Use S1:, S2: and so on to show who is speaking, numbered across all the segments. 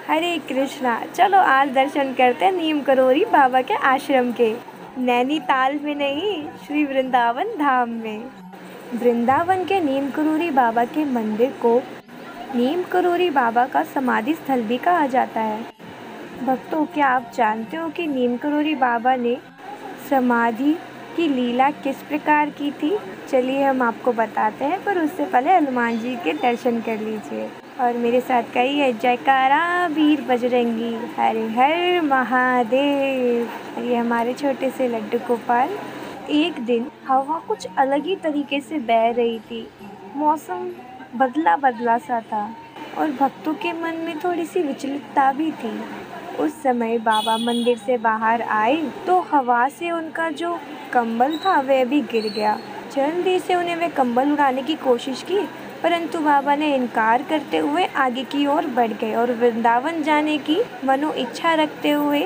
S1: हरे कृष्णा। चलो आज दर्शन करते हैं नीम करोरी बाबा के आश्रम के। नैनीताल में नहीं, श्री वृंदावन धाम में। वृंदावन के नीम करोरी बाबा के मंदिर को नीम करोरी बाबा का समाधि स्थल भी कहा जाता है। भक्तों, क्या आप जानते हो कि नीम करोरी बाबा ने समाधि की लीला किस प्रकार की थी? चलिए हम आपको बताते हैं, पर उससे पहले हनुमान जी के दर्शन कर लीजिए और मेरे साथ कहिए जयकारा वीर बजरंगी, हर हर महादेव। ये हमारे छोटे से लड्डू गोपाल। एक दिन हवा कुछ अलग ही तरीके से बह रही थी। मौसम बदला बदला सा था और भक्तों के मन में थोड़ी सी विचलितता भी थी। उस समय बाबा मंदिर से बाहर आए तो हवा से उनका जो कंबल था वह भी गिर गया। जल्दी से उन्हें वह कंबल उड़ाने की कोशिश की, परंतु बाबा ने इनकार करते हुए आगे की ओर बढ़ गए और वृंदावन जाने की मनो इच्छा रखते हुए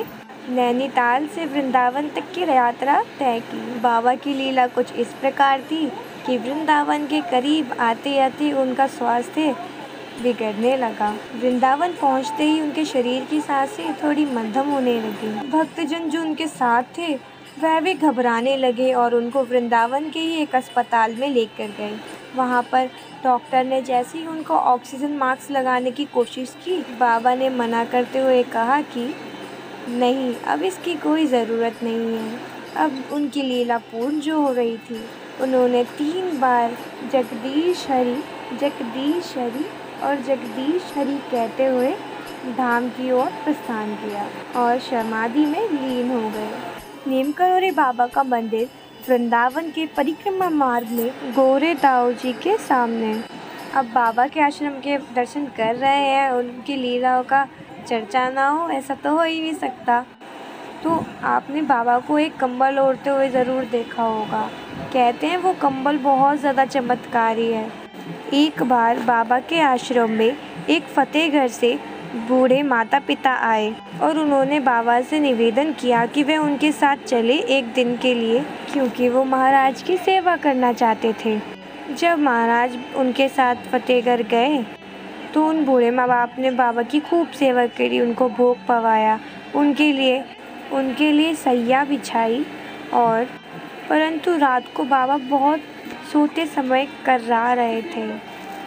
S1: नैनीताल से वृंदावन तक की यात्रा तय की। बाबा की लीला कुछ इस प्रकार थी कि वृंदावन के करीब आते आते उनका स्वास्थ्य बिगड़ने लगा। वृंदावन पहुंचते ही उनके शरीर की सांसें थोड़ी मध्यम होने लगी। भक्तजन जो उनके साथ थे वह भी घबराने लगे और उनको वृंदावन के ही एक अस्पताल में लेकर गए। वहां पर डॉक्टर ने जैसे ही उनको ऑक्सीजन मास्क लगाने की कोशिश की, बाबा ने मना करते हुए कहा कि नहीं, अब इसकी कोई ज़रूरत नहीं है। अब उनकी लीला पूर्ण जो हो गई थी। उन्होंने 3 बार जगदीश हरि और जगदीश हरि कहते हुए धाम की ओर प्रस्थान किया और समाधि में लीन हो गए। नीम करोरी बाबा का मंदिर वृंदावन के परिक्रमा मार्ग में गोरे ताऊ जी के सामने। अब बाबा के आश्रम के दर्शन कर रहे हैं, उनकी लीलाओं का चर्चा ना हो ऐसा तो हो ही नहीं सकता। तो आपने बाबा को एक कंबल ओढ़ते हुए ज़रूर देखा होगा। कहते हैं वो कंबल बहुत ज़्यादा चमत्कारी है। एक बार बाबा के आश्रम में एक फतेहगढ़ से बूढ़े माता पिता आए और उन्होंने बाबा से निवेदन किया कि वे उनके साथ चले एक दिन के लिए, क्योंकि वो महाराज की सेवा करना चाहते थे। जब महाराज उनके साथ फतेहगढ़ गए तो उन बूढ़े माँ बाप ने बाबा की खूब सेवा करी, उनको भोग पवाया, उनके लिए सैया बिछाई और परंतु रात को बाबा बहुत सोते समय कर्रा रहे थे।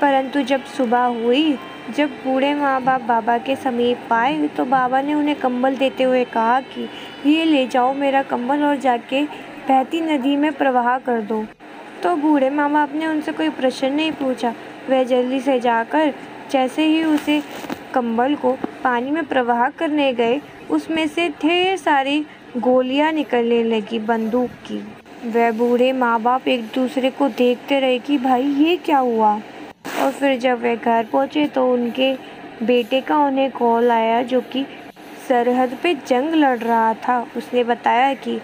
S1: परंतु जब सुबह हुई, जब बूढ़े माँ बाप बाबा के समीप आए तो बाबा ने उन्हें कंबल देते हुए कहा कि ये ले जाओ मेरा कंबल और जाके बहती नदी में प्रवाह कर दो। तो बूढ़े माँ बाप ने उनसे कोई प्रश्न नहीं पूछा। वह जल्दी से जाकर जैसे ही उसे कंबल को पानी में प्रवाह करने गए, उसमें से ढेर सारी गोलियां निकलने लगी बंदूक की। वह बूढ़े माँ बाप एक दूसरे को देखते रहे कि भाई ये क्या हुआ। और फिर जब वे घर पहुँचे तो उनके बेटे का उन्हें कॉल आया, जो कि सरहद पे जंग लड़ रहा था। उसने बताया कि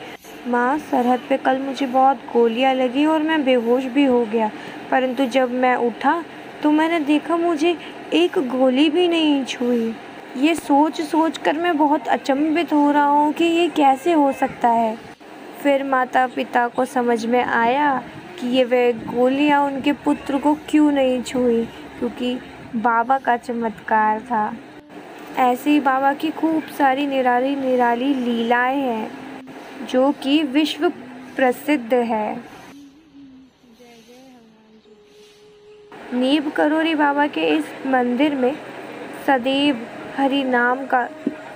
S1: माँ, सरहद पे कल मुझे बहुत गोलियां लगी और मैं बेहोश भी हो गया, परंतु जब मैं उठा तो मैंने देखा मुझे एक गोली भी नहीं छुई। ये सोच सोच कर मैं बहुत अचंभित हो रहा हूँ कि ये कैसे हो सकता है। फिर माता पिता को समझ में आया कि ये वे गोलियाँ उनके पुत्र को क्यों नहीं छुई, क्योंकि बाबा का चमत्कार था। ऐसे ही बाबा की खूब सारी निराली निराली लीलाएं हैं जो कि विश्व प्रसिद्ध है। नीम करोरी बाबा के इस मंदिर में सदैव हरि नाम का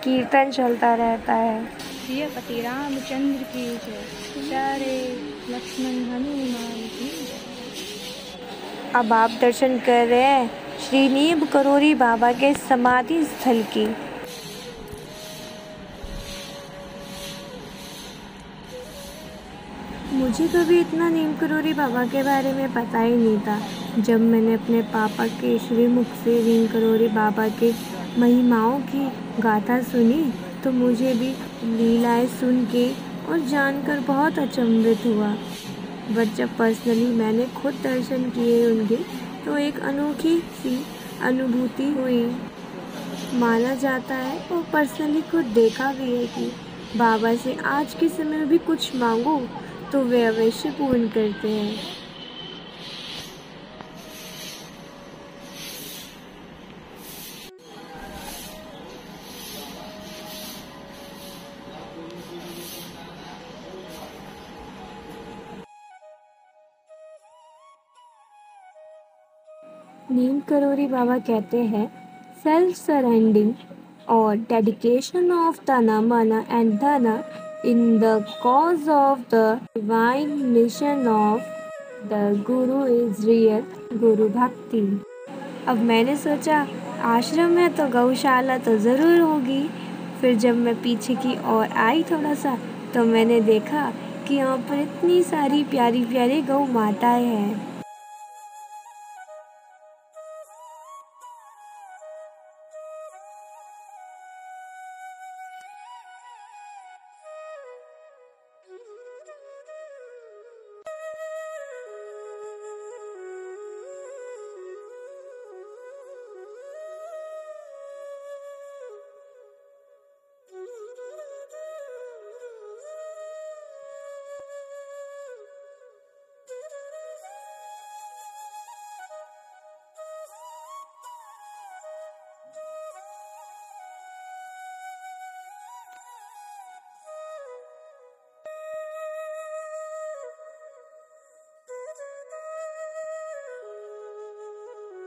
S1: कीर्तन चलता रहता है।
S2: प्रियपति रामचंद्र की जय, प्यारे लक्ष्मण हनुमान की जय।
S1: अब आप दर्शन कर रहे हैं श्री नीम करोरी बाबा के समाधि स्थल की। मुझे कभी इतना नीम करोरी बाबा के बारे में पता ही नहीं था। जब मैंने अपने पापा के श्रीमुख से नीम करोरी बाबा के महिमाओं की गाथा सुनी तो मुझे भी लीलाएं सुन के और जानकर बहुत अचंभित हुआ। बट जब पर्सनली मैंने खुद दर्शन किए उनके तो एक अनोखी सी अनुभूति हुई। माना जाता है और पर्सनली खुद देखा भी है कि बाबा से आज के समय में भी कुछ मांगो तो वे अवश्य पूर्ण करते हैं। नीम करोरी बाबा कहते हैं सेल्फ सरेंडिंग और डेडिकेशन ऑफ तना mana एंड धना in the cause of the divine mission of the Guru is real गुरु भक्ति। अब मैंने सोचा आश्रम में तो गौशाला तो ज़रूर होगी। फिर जब मैं पीछे की ओर आई थोड़ा सा तो मैंने देखा कि यहाँ पर इतनी सारी प्यारी प्यारी गौ माताएं हैं।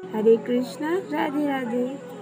S1: हरे कृष्णा, राधे राधे।